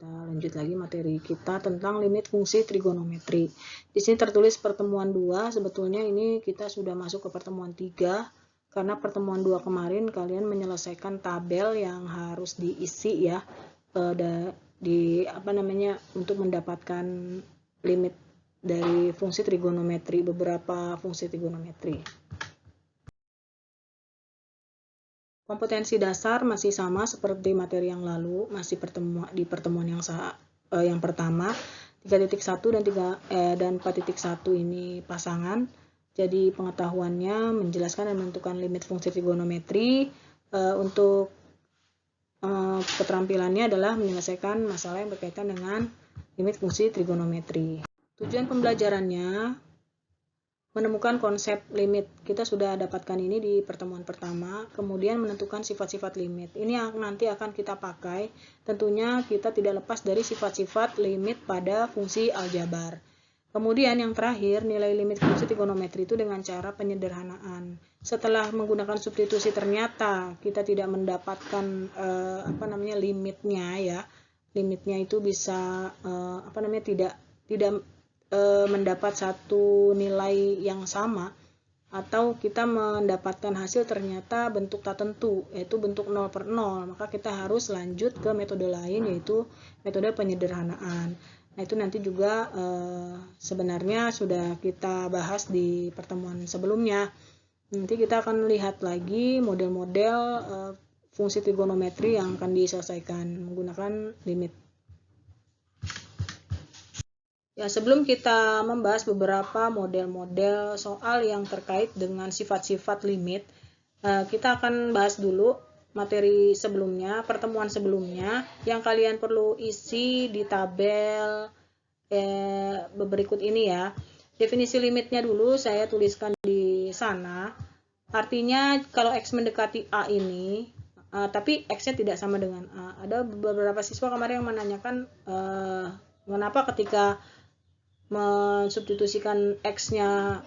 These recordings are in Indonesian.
Kita lanjut lagi materi kita tentang limit fungsi trigonometri. Di sini tertulis pertemuan 2, sebetulnya ini kita sudah masuk ke pertemuan 3, karena pertemuan 2 kemarin kalian menyelesaikan tabel yang harus diisi ya, untuk mendapatkan limit dari fungsi trigonometri, beberapa fungsi trigonometri. Kompetensi dasar masih sama seperti materi yang lalu, masih di pertemuan yang pertama, 3.1 dan 4.1 ini pasangan. Jadi pengetahuannya menjelaskan dan menentukan limit fungsi trigonometri. Untuk keterampilannya adalah menyelesaikan masalah yang berkaitan dengan limit fungsi trigonometri. Tujuan pembelajarannya menemukan konsep limit. Kita sudah dapatkan ini di pertemuan pertama, kemudian menentukan sifat-sifat limit. Ini yang nanti akan kita pakai. Tentunya kita tidak lepas dari sifat-sifat limit pada fungsi aljabar. Kemudian yang terakhir, nilai limit fungsi trigonometri itu dengan cara penyederhanaan. Setelah menggunakan substitusi ternyata kita tidak mendapatkan limitnya ya. Limitnya itu bisa tidak mendapat satu nilai yang sama, atau kita mendapatkan hasil ternyata bentuk tak tentu, yaitu bentuk 0/0, maka kita harus lanjut ke metode lain, yaitu metode penyederhanaan. Nah, itu nanti juga sebenarnya sudah kita bahas di pertemuan sebelumnya. Nanti kita akan lihat lagi model-model fungsi trigonometri yang akan diselesaikan menggunakan limit. Ya, sebelum kita membahas beberapa model-model soal yang terkait dengan sifat-sifat limit, kita akan bahas dulu materi sebelumnya, pertemuan sebelumnya, yang kalian perlu isi di tabel berikut ini ya. Definisi limitnya dulu saya tuliskan di sana. Artinya kalau X mendekati A ini, tapi X-nya tidak sama dengan A. Ada beberapa siswa kemarin yang menanyakan mengapa ketika mensubstitusikan X-nya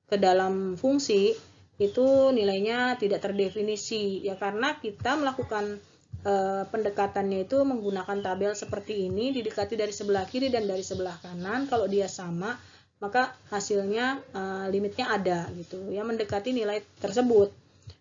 ke dalam fungsi itu nilainya tidak terdefinisi ya, karena kita melakukan pendekatannya itu menggunakan tabel seperti ini, didekati dari sebelah kiri dan dari sebelah kanan. Kalau dia sama maka hasilnya limitnya ada gitu ya, mendekati nilai tersebut.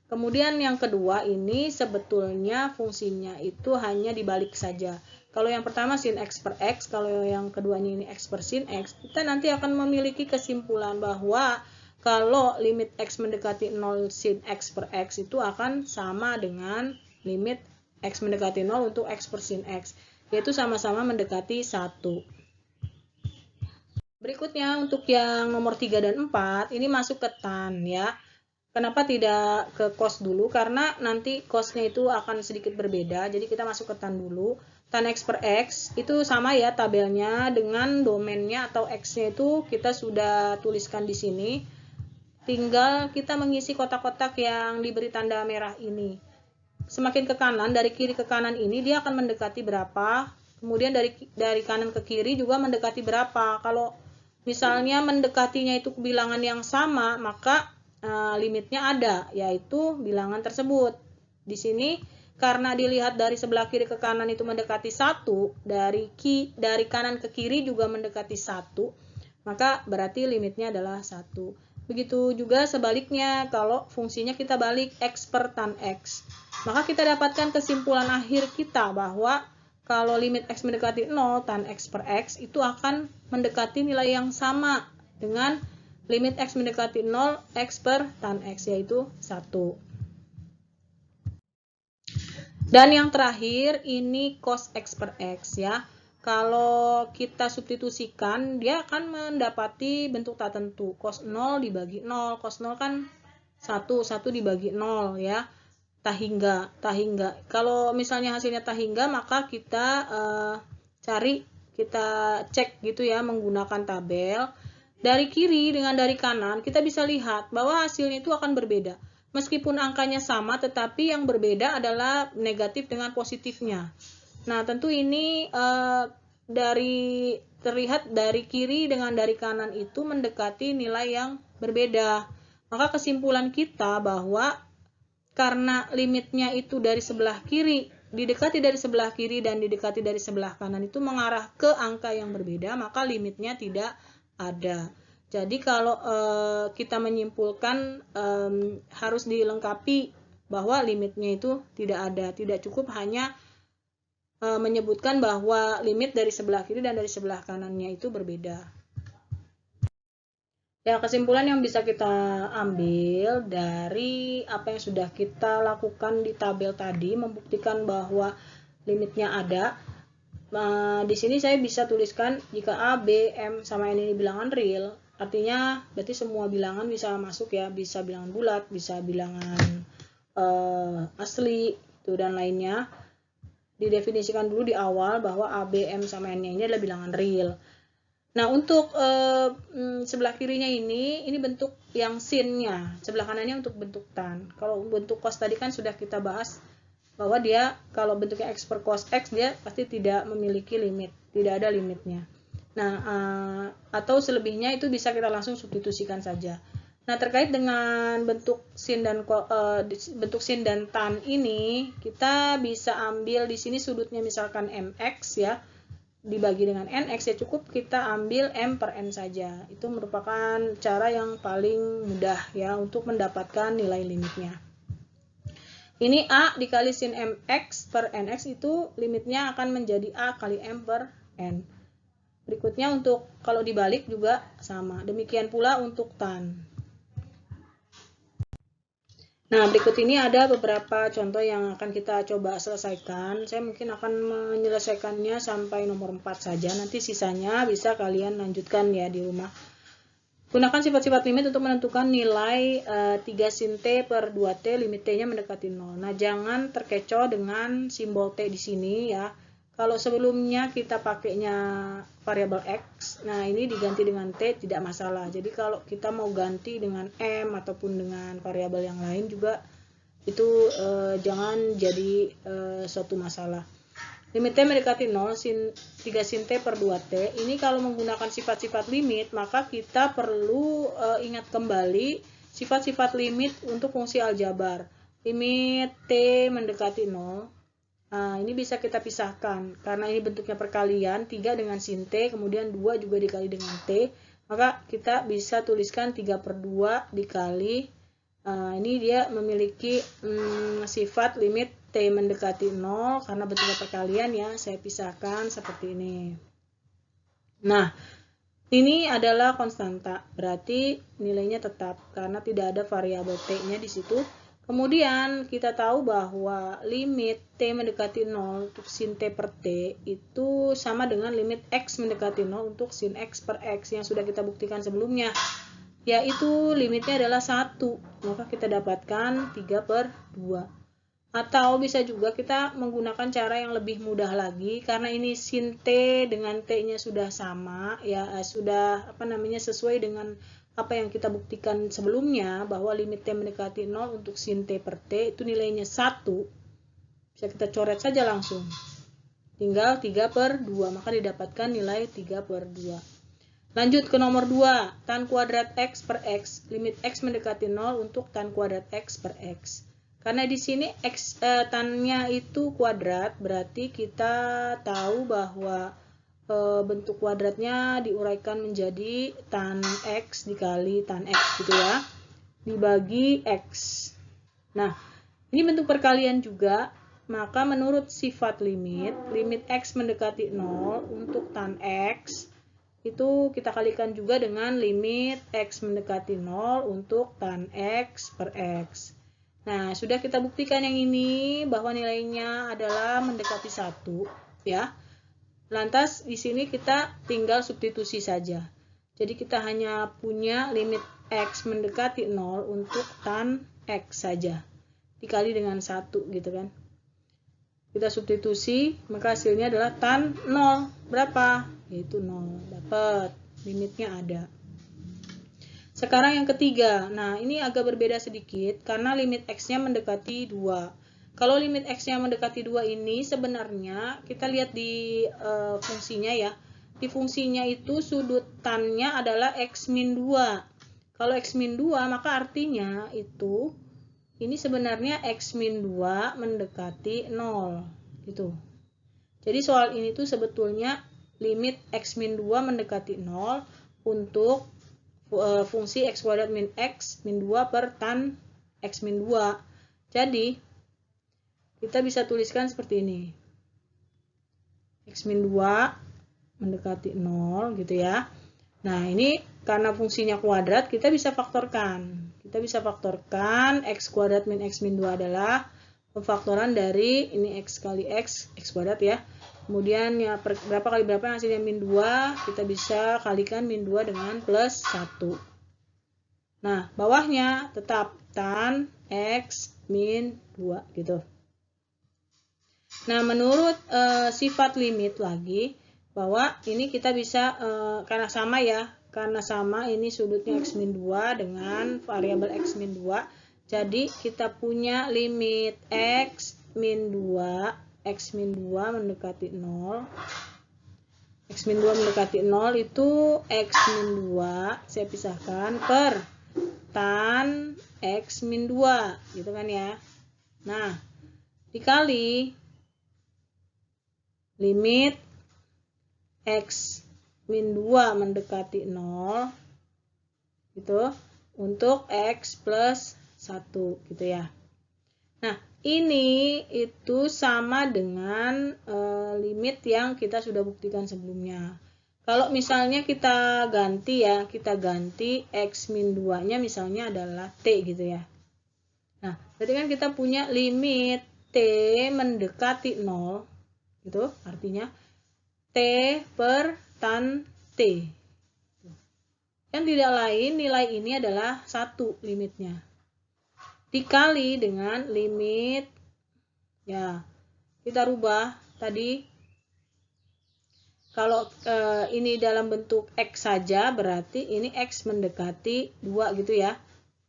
Kemudian yang kedua ini sebetulnya fungsinya itu hanya dibalik saja. Kalau yang pertama sin X per X, kalau yang keduanya ini X per sin X, kita nanti akan memiliki kesimpulan bahwa kalau limit X mendekati 0 sin X per X itu akan sama dengan limit X mendekati 0 untuk X per sin X, yaitu sama-sama mendekati 1. Berikutnya untuk yang nomor 3 dan 4, ini masuk ke tan ya. Kenapa tidak ke cos dulu? Karena nanti cosnya itu akan sedikit berbeda, jadi kita masuk ke tan dulu. Tan X per X itu sama ya tabelnya, dengan domainnya atau X-nya itu kita sudah tuliskan di sini. Tinggal kita mengisi kotak-kotak yang diberi tanda merah ini. Semakin ke kanan, dari kiri ke kanan ini dia akan mendekati berapa, kemudian dari kanan ke kiri juga mendekati berapa. Kalau misalnya mendekatinya itu bilangan yang sama, maka limitnya ada, yaitu bilangan tersebut. Di sini karena dilihat dari sebelah kiri ke kanan itu mendekati 1, dari kanan ke kiri juga mendekati 1, maka berarti limitnya adalah 1. Begitu juga sebaliknya, kalau fungsinya kita balik X per tan X, maka kita dapatkan kesimpulan akhir kita bahwa kalau limit X mendekati 0, tan X per X itu akan mendekati nilai yang sama dengan limit X mendekati 0, X per tan X, yaitu 1. Dan yang terakhir ini cos X per X ya. Kalau kita substitusikan, dia akan mendapati bentuk tak tentu. Cos 0 dibagi 0. Cos 0 kan 1 dibagi 0 ya. Tak hingga. Kalau misalnya hasilnya tak hingga, maka kita kita cek gitu ya menggunakan tabel. Dari kiri dengan dari kanan, kita bisa lihat bahwa hasilnya itu akan berbeda. Meskipun angkanya sama, tetapi yang berbeda adalah negatif dengan positifnya. Nah, tentu ini terlihat dari kiri dengan dari kanan itu mendekati nilai yang berbeda. Maka kesimpulan kita bahwa karena limitnya itu dari sebelah kiri didekati dari sebelah kiri dan didekati dari sebelah kanan itu mengarah ke angka yang berbeda, maka limitnya tidak ada. Jadi kalau kita menyimpulkan harus dilengkapi bahwa limitnya itu tidak ada, tidak cukup hanya menyebutkan bahwa limit dari sebelah kiri dan dari sebelah kanannya itu berbeda. Ya, kesimpulan yang bisa kita ambil dari apa yang sudah kita lakukan di tabel tadi membuktikan bahwa limitnya ada. Di sini saya bisa tuliskan jika A, B, M sama N ini bilangan real, artinya berarti semua bilangan bisa masuk ya, bisa bilangan bulat, bisa bilangan asli dan lainnya. Didefinisikan dulu di awal bahwa A, B, M sama N ini adalah bilangan real. Nah, untuk sebelah kirinya ini bentuk yang sin-nya, sebelah kanannya untuk bentuk tan. Kalau bentuk cos tadi kan sudah kita bahas bahwa dia kalau bentuknya x per cos x dia pasti tidak memiliki limit, tidak ada limitnya. Nah, atau selebihnya itu bisa kita langsung substitusikan saja. Nah, terkait dengan bentuk sin dan tan ini, kita bisa ambil di sini sudutnya misalkan mx ya, dibagi dengan nx ya cukup kita ambil m per n saja. Itu merupakan cara yang paling mudah ya untuk mendapatkan nilai limitnya. Ini a dikali sin mx per nx itu limitnya akan menjadi a kali m per n. Berikutnya untuk kalau dibalik juga sama. Demikian pula untuk tan. Nah, berikut ini ada beberapa contoh yang akan kita coba selesaikan. Saya mungkin akan menyelesaikannya sampai nomor 4 saja. Nanti sisanya bisa kalian lanjutkan ya di rumah. Gunakan sifat-sifat limit untuk menentukan nilai 3 sin T per 2T, limit T-nya mendekati 0. Nah, jangan terkecoh dengan simbol T di sini ya. Kalau sebelumnya kita pakainya variabel X, nah ini diganti dengan T tidak masalah. Jadi kalau kita mau ganti dengan M ataupun dengan variabel yang lain juga itu jangan jadi suatu masalah. Limit T mendekati 0, 3 sin T per 2T. Ini kalau menggunakan sifat-sifat limit, maka kita perlu ingat kembali sifat-sifat limit untuk fungsi aljabar. Limit T mendekati 0. Nah, ini bisa kita pisahkan karena ini bentuknya perkalian 3 dengan sin T, kemudian 2 juga dikali dengan T, maka kita bisa tuliskan 3 per 2 dikali ini dia memiliki sifat limit T mendekati 0 karena bentuknya perkalian ya, saya pisahkan seperti ini. Nah, ini adalah konstanta, berarti nilainya tetap karena tidak ada variabel T-nya di situ. Kemudian kita tahu bahwa limit T mendekati 0 untuk sin T per T itu sama dengan limit X mendekati 0 untuk sin X per X yang sudah kita buktikan sebelumnya. Yaitu limitnya adalah 1. Maka kita dapatkan 3 per 2. Atau bisa juga kita menggunakan cara yang lebih mudah lagi karena ini sin T dengan T-nya sudah sama ya, sudah sesuai dengan apa yang kita buktikan sebelumnya bahwa limit T mendekati 0 untuk sin T per T itu nilainya 1. Bisa kita coret saja langsung. Tinggal 3 per 2, maka didapatkan nilai 3 per 2. Lanjut ke nomor 2, tan kuadrat X per X. Limit X mendekati 0 untuk tan kuadrat X per X. Karena di sini tan-nya itu kuadrat, berarti kita tahu bahwa bentuk kuadratnya diuraikan menjadi tan X dikali tan X gitu ya, dibagi X. Nah, ini bentuk perkalian juga, maka menurut sifat limit X mendekati 0 untuk tan X, itu kita kalikan juga dengan limit X mendekati 0 untuk tan X per X. Nah, sudah kita buktikan yang ini bahwa nilainya adalah mendekati 1 ya. Lantas di sini kita tinggal substitusi saja. Jadi kita hanya punya limit X mendekati 0 untuk tan X saja. Dikali dengan 1 gitu kan. Kita substitusi, maka hasilnya adalah tan 0. Berapa? Yaitu 0. Dapat. Limitnya ada. Sekarang yang ketiga. Nah, ini agak berbeda sedikit karena limit X-nya mendekati 2. Kalau limit X-nya mendekati 2 ini sebenarnya kita lihat di fungsinya ya. Di fungsinya itu sudut tan-nya adalah X min 2. Kalau X min 2 maka artinya itu ini sebenarnya X min 2 mendekati 0. Gitu. Jadi soal ini tuh sebetulnya limit x min 2 mendekati 0 untuk fungsi x kuadrat min x min 2 per tan x min 2. Jadi kita bisa tuliskan seperti ini. X min 2 mendekati 0 gitu ya. Nah, ini karena fungsinya kuadrat, kita bisa faktorkan. Kita bisa faktorkan x kuadrat min x min 2 adalah pemfaktoran dari ini x kali x kuadrat ya. Kemudian ya berapa kali berapa hasilnya min 2, kita bisa kalikan min 2 dengan plus 1. Nah, bawahnya tetap tan x min 2 gitu. Nah, menurut sifat limit lagi, bahwa ini kita bisa, karena sama ya, karena sama ini sudutnya x min 2 dengan variabel x min 2, jadi kita punya limit x min 2 mendekati 0, x min 2 mendekati 0 itu x min 2, saya pisahkan per tan x min 2, gitu kan ya. Nah, dikali limit x min 2 mendekati 0 gitu untuk x plus 1 gitu ya. Nah, ini itu sama dengan limit yang kita sudah buktikan sebelumnya. Kalau misalnya kita ganti ya, kita ganti x min 2 nya misalnya adalah t gitu ya. Nah, berarti kan kita punya limit t mendekati 0 gitu, artinya t per tan t. Yang tidak lain, nilai ini adalah 1 limitnya. Dikali dengan limit, ya kita rubah tadi, kalau ini dalam bentuk x saja, berarti ini x mendekati 2 gitu ya,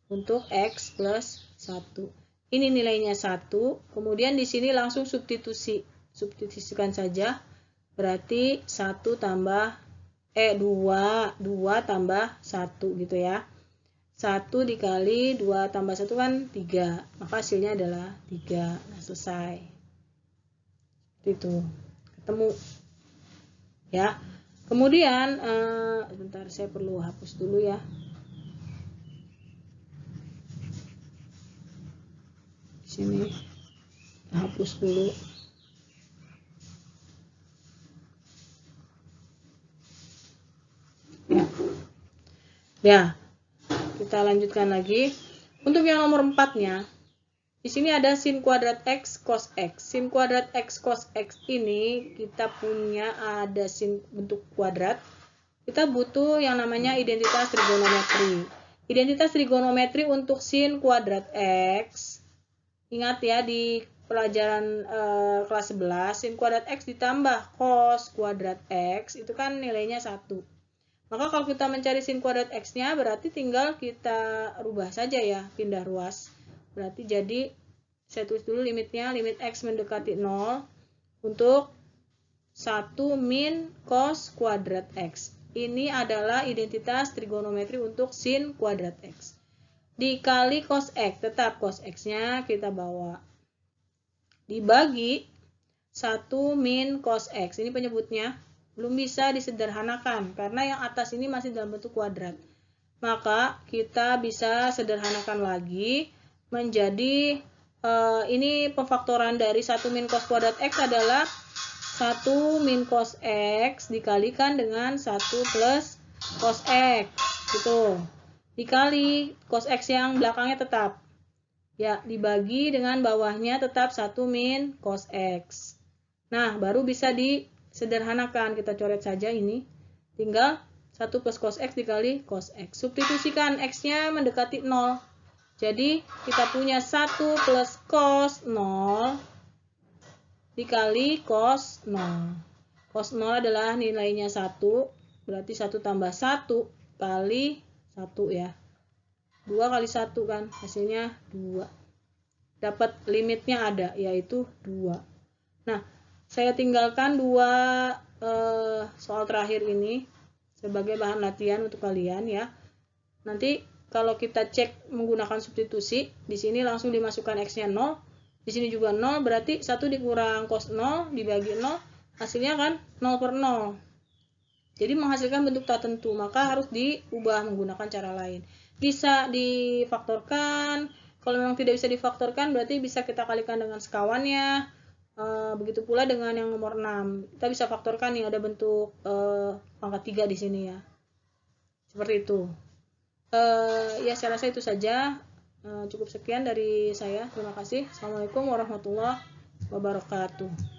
untuk x plus 1. Ini nilainya 1, kemudian di sini langsung substitusikan saja, berarti 1 tambah 2 tambah 1 gitu ya. 1 dikali 2 tambah 1 kan 3, maka hasilnya adalah 3. Nah, selesai. Itu ketemu ya. Kemudian sebentar, saya perlu hapus dulu ya. Di sini hapus dulu. Ya, kita lanjutkan lagi. Untuk yang nomor 4-nya, di sini ada sin kuadrat x cos x. Sin kuadrat x cos x ini kita punya ada sin bentuk kuadrat. Kita butuh yang namanya identitas trigonometri. Identitas trigonometri untuk sin kuadrat x. Ingat ya, di pelajaran kelas 11, sin kuadrat x ditambah cos kuadrat x itu kan nilainya 1. Maka kalau kita mencari sin kuadrat x-nya, berarti tinggal kita rubah saja ya, pindah ruas. Berarti jadi, saya tulis dulu limitnya, limit x mendekati 0 untuk 1 min cos kuadrat x. Ini adalah identitas trigonometri untuk sin kuadrat x. Dikali cos x, tetap cos x-nya kita bawa. Dibagi 1 min cos x, ini penyebutnya. Belum bisa disederhanakan karena yang atas ini masih dalam bentuk kuadrat. Maka kita bisa sederhanakan lagi menjadi ini pemfaktoran dari 1 min cos kuadrat x adalah 1 min cos x dikalikan dengan 1 plus cos x gitu. Dikali cos x yang belakangnya tetap. Ya, dibagi dengan bawahnya tetap 1 min cos x. Nah, baru bisa disederhanakan, kita coret saja ini, tinggal 1 plus cos x dikali cos x. Substitusikan x-nya mendekati 0. Jadi kita punya 1 plus cos 0 dikali cos 0. Cos 0 adalah nilainya 1, berarti 1 tambah 1 kali 1 ya. 2 kali 1 kan, hasilnya 2. Dapat limitnya ada, yaitu 2. Nah, saya tinggalkan 2 soal terakhir ini sebagai bahan latihan untuk kalian ya. Nanti kalau kita cek menggunakan substitusi, di sini langsung dimasukkan x-nya 0, Di sini juga 0, berarti 1 dikurang cos 0 dibagi 0, hasilnya kan 0/0. Jadi menghasilkan bentuk tak tentu, maka harus diubah menggunakan cara lain. Bisa difaktorkan, kalau memang tidak bisa difaktorkan berarti bisa kita kalikan dengan sekawannya. Begitu pula dengan yang nomor 6. Kita bisa faktorkan nih, ada bentuk pangkat 3 di sini ya. Seperti itu. Ya saya rasa itu saja. Cukup sekian dari saya. Terima kasih. Assalamualaikum warahmatullahi wabarakatuh.